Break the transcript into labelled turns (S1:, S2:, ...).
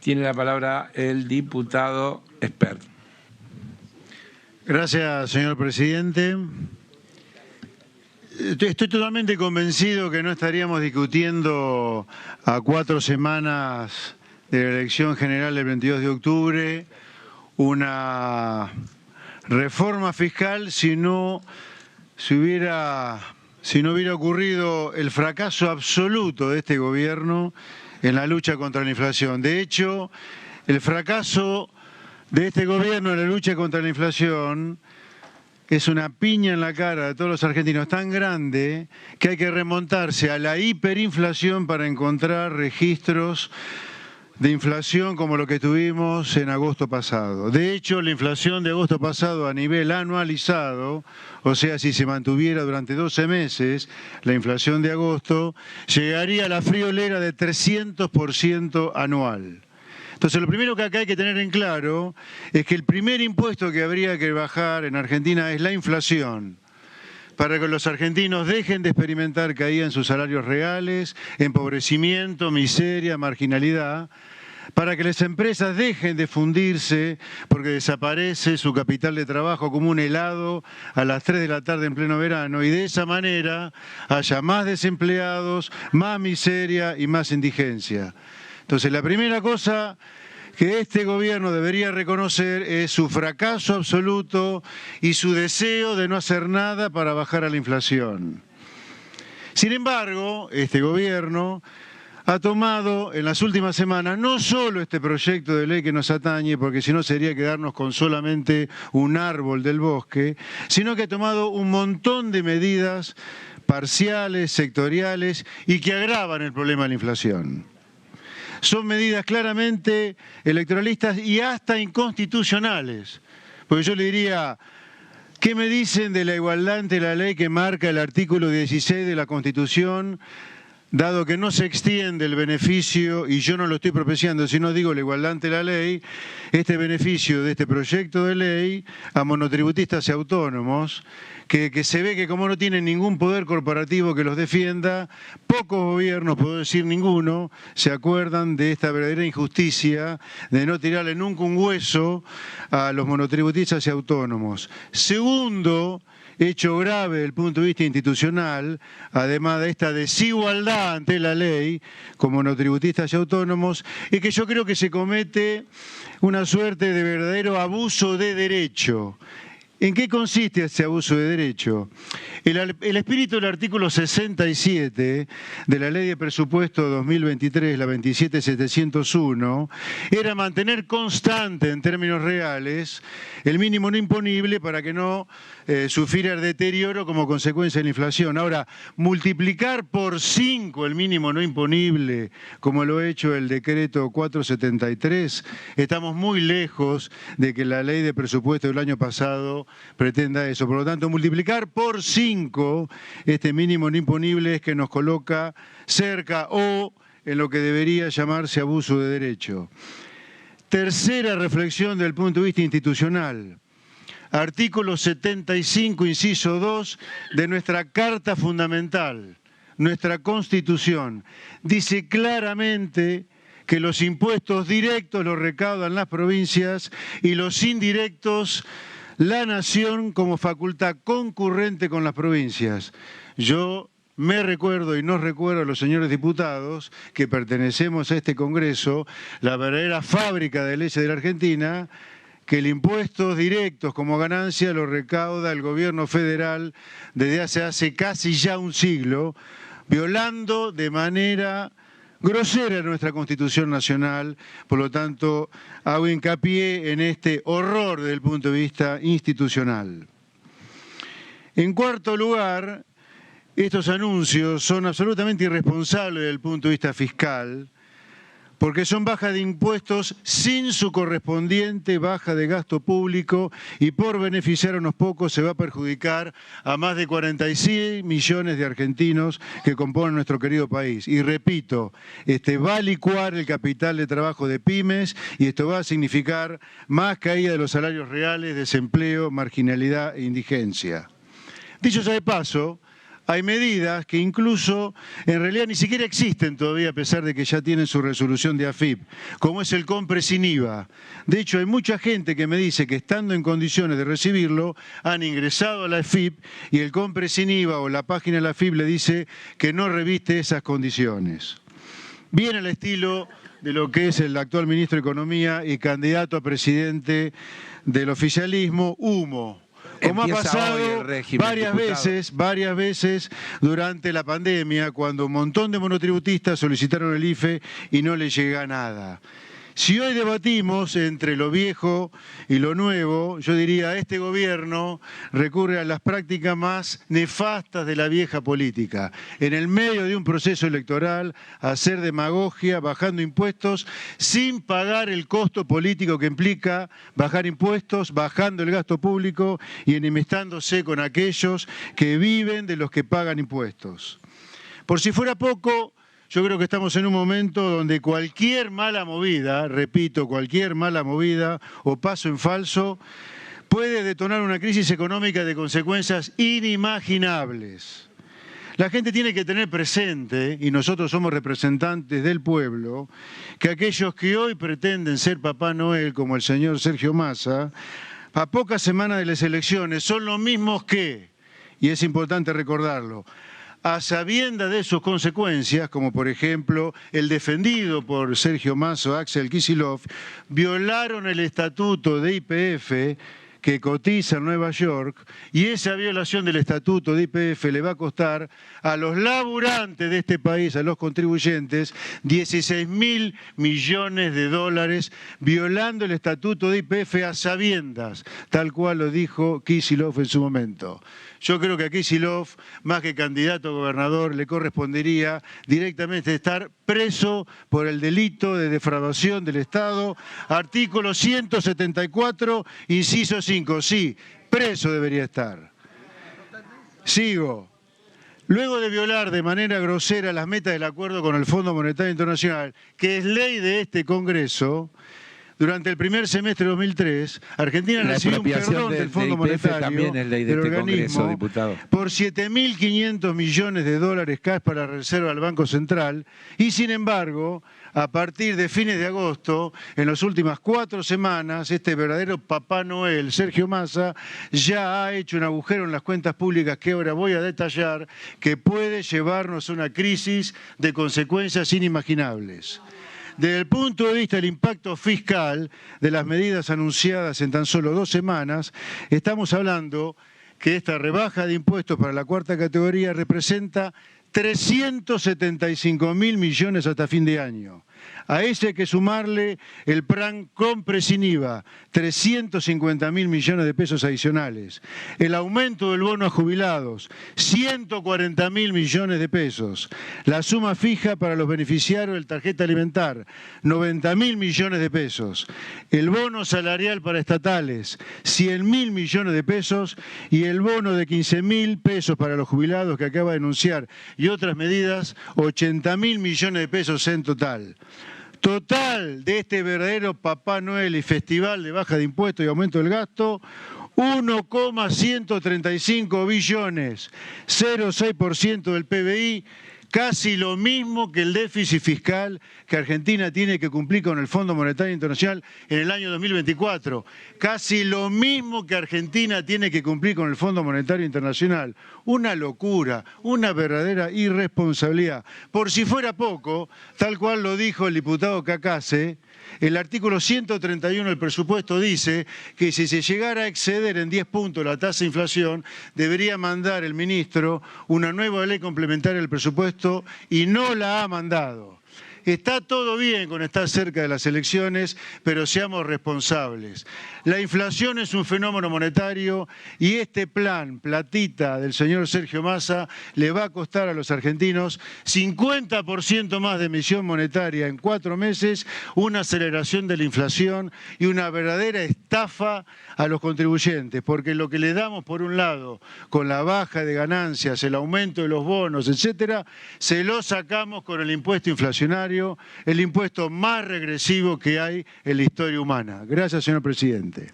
S1: Tiene la palabra el diputado Espert.
S2: Gracias, señor presidente. Estoy totalmente convencido que no estaríamos discutiendo a 4 semanas de la elección general del 22 de octubre una reforma fiscal si no hubiera ocurrido el fracaso absoluto de este gobierno en la lucha contra la inflación. De hecho, el fracaso de este gobierno en la lucha contra la inflación es una piña en la cara de todos los argentinos tan grande que hay que remontarse a la hiperinflación para encontrar registros de inflación como lo que tuvimos en agosto pasado. De hecho, la inflación de agosto pasado a nivel anualizado, o sea, si se mantuviera durante 12 meses, la inflación de agosto llegaría a la friolera de 300% anual. Entonces, lo primero que acá hay que tener en claro es que el primer impuesto que habría que bajar en Argentina es la inflación, para que los argentinos dejen de experimentar caída en sus salarios reales, empobrecimiento, miseria, marginalidad, para que las empresas dejen de fundirse porque desaparece su capital de trabajo como un helado a las 3 de la tarde en pleno verano y de esa manera haya más desempleados, más miseria y más indigencia. Entonces, la primera cosa que este gobierno debería reconocer es su fracaso absoluto y su deseo de no hacer nada para bajar a la inflación. Sin embargo, este gobierno ha tomado en las últimas semanas no solo este proyecto de ley que nos atañe, porque si no sería quedarnos con solamente un árbol del bosque, sino que ha tomado un montón de medidas parciales, sectoriales y que agravan el problema de la inflación. Son medidas claramente electoralistas y hasta inconstitucionales. Porque yo le diría, ¿qué me dicen de la igualdad ante la ley que marca el artículo 16 de la Constitución, dado que no se extiende el beneficio, y yo no lo estoy propiciando, sino digo la igualdad ante la ley, este beneficio de este proyecto de ley a monotributistas y autónomos, que se ve que como no tienen ningún poder corporativo que los defienda, pocos gobiernos, puedo decir ninguno, se acuerdan de esta verdadera injusticia de no tirarle nunca un hueso a los monotributistas y autónomos. Segundo hecho grave desde el punto de vista institucional, además de esta desigualdad ante la ley, como monotributistas y autónomos, es que yo creo que se comete una suerte de verdadero abuso de derecho. ¿En qué consiste ese abuso de derecho? El espíritu del artículo 67 de la Ley de Presupuesto 2023, la 27701, era mantener constante en términos reales el mínimo no imponible para que no sufriera el deterioro como consecuencia de la inflación. Ahora, multiplicar por 5 el mínimo no imponible, como lo ha hecho el decreto 473, estamos muy lejos de que la Ley de Presupuesto del año pasado pretenda eso. Por lo tanto, multiplicar por 5 este mínimo no imponible es que nos coloca cerca o en lo que debería llamarse abuso de derecho. Tercera reflexión desde el punto de vista institucional. Artículo 75, inciso 2 de nuestra Carta Fundamental, nuestra Constitución, dice claramente que los impuestos directos los recaudan las provincias y los indirectos la nación como facultad concurrente con las provincias. Yo me recuerdo y nos recuerdo a los señores diputados que pertenecemos a este Congreso, la verdadera fábrica de leyes de la Argentina, que el impuesto directos como ganancia lo recauda el gobierno federal desde hace casi ya un siglo, violando de manera grosera nuestra Constitución Nacional. Por lo tanto, hago hincapié en este horror desde el punto de vista institucional. En cuarto lugar, estos anuncios son absolutamente irresponsables desde el punto de vista fiscal, porque son bajas de impuestos sin su correspondiente baja de gasto público y por beneficiar a unos pocos se va a perjudicar a más de 46 millones de argentinos que componen nuestro querido país. Y repito, va a licuar el capital de trabajo de pymes y esto va a significar más caída de los salarios reales, desempleo, marginalidad e indigencia. Dicho sea de paso, hay medidas que incluso en realidad ni siquiera existen todavía a pesar de que ya tienen su resolución de AFIP, como es el compre sin IVA. De hecho, hay mucha gente que me dice que estando en condiciones de recibirlo, han ingresado a la AFIP y el compre sin IVA o la página de la AFIP le dice que no reviste esas condiciones. Bien al estilo de lo que es el actual ministro de Economía y candidato a presidente del oficialismo, humo. Como ha pasado varias veces durante la pandemia, cuando un montón de monotributistas solicitaron el IFE y no les llega nada. Si hoy debatimos entre lo viejo y lo nuevo, yo diría este gobierno recurre a las prácticas más nefastas de la vieja política. En el medio de un proceso electoral, hacer demagogia, bajando impuestos, sin pagar el costo político que implica bajar impuestos, bajando el gasto público y enemistándose con aquellos que viven de los que pagan impuestos. Por si fuera poco, yo creo que estamos en un momento donde cualquier mala movida, repito, cualquier mala movida o paso en falso puede detonar una crisis económica de consecuencias inimaginables. La gente tiene que tener presente, y nosotros somos representantes del pueblo, que aquellos que hoy pretenden ser Papá Noel, como el señor Sergio Massa, a pocas semanas de las elecciones son los mismos que, y es importante recordarlo, a sabiendas de sus consecuencias, como por ejemplo el defendido por Sergio Massa, Axel Kicillof, violaron el estatuto de YPF que cotiza en Nueva York, y esa violación del estatuto de YPF le va a costar a los laburantes de este país, a los contribuyentes, 16.000 millones de dólares, violando el estatuto de YPF a sabiendas, tal cual lo dijo Kicillof en su momento. Yo creo que a Kicillof, más que candidato a gobernador, le correspondería directamente estar preso por el delito de defraudación del Estado, artículo 174, inciso 5. Sí, preso debería estar. Sigo. Luego de violar de manera grosera las metas del acuerdo con el Fondo Monetario Internacional, que es ley de este Congreso, durante el primer semestre de 2003, Argentina recibió un perdón del Fondo Monetario,
S1: también es ley de
S2: del
S1: este
S2: organismo,
S1: Congreso, diputado,
S2: por 7.500 millones de dólares cash para la reserva del Banco Central, y sin embargo, a partir de fines de agosto, en las últimas 4 semanas, este verdadero Papá Noel, Sergio Massa, ya ha hecho un agujero en las cuentas públicas que ahora voy a detallar, que puede llevarnos a una crisis de consecuencias inimaginables. Desde el punto de vista del impacto fiscal de las medidas anunciadas en tan solo 2 semanas, estamos hablando que esta rebaja de impuestos para la cuarta categoría representa 375.000 millones hasta fin de año. A ese hay que sumarle el plan compre sin IVA, 350.000 millones de pesos adicionales. El aumento del bono a jubilados, 140.000 millones de pesos. La suma fija para los beneficiarios del tarjeta alimentar, 90.000 millones de pesos. El bono salarial para estatales, 100.000 millones de pesos. Y el bono de 15.000 pesos para los jubilados que acaba de anunciar. Y otras medidas, 80.000 millones de pesos en total. Total de este verdadero Papá Noel y festival de baja de impuestos y aumento del gasto, 1,135 billones, 0,6% del PBI, casi lo mismo que el déficit fiscal que Argentina tiene que cumplir con el Fondo Monetario Internacional en el año 2024. Casi lo mismo que Argentina tiene que cumplir con el Fondo Monetario Internacional. Una locura, una verdadera irresponsabilidad. Por si fuera poco, tal cual lo dijo el diputado Cacase, el artículo 131 del presupuesto dice que si se llegara a exceder en 10 puntos la tasa de inflación, debería mandar el ministro una nueva ley complementaria del presupuesto y no la ha mandado. Está todo bien con estar cerca de las elecciones, pero seamos responsables. La inflación es un fenómeno monetario y este plan, platita del señor Sergio Massa, le va a costar a los argentinos 50% más de emisión monetaria en 4 meses, una aceleración de la inflación y una verdadera estafa a los contribuyentes, porque lo que le damos por un lado con la baja de ganancias, el aumento de los bonos, etcétera, se lo sacamos con el impuesto inflacionario, el impuesto más regresivo que hay en la historia humana. Gracias, señor presidente.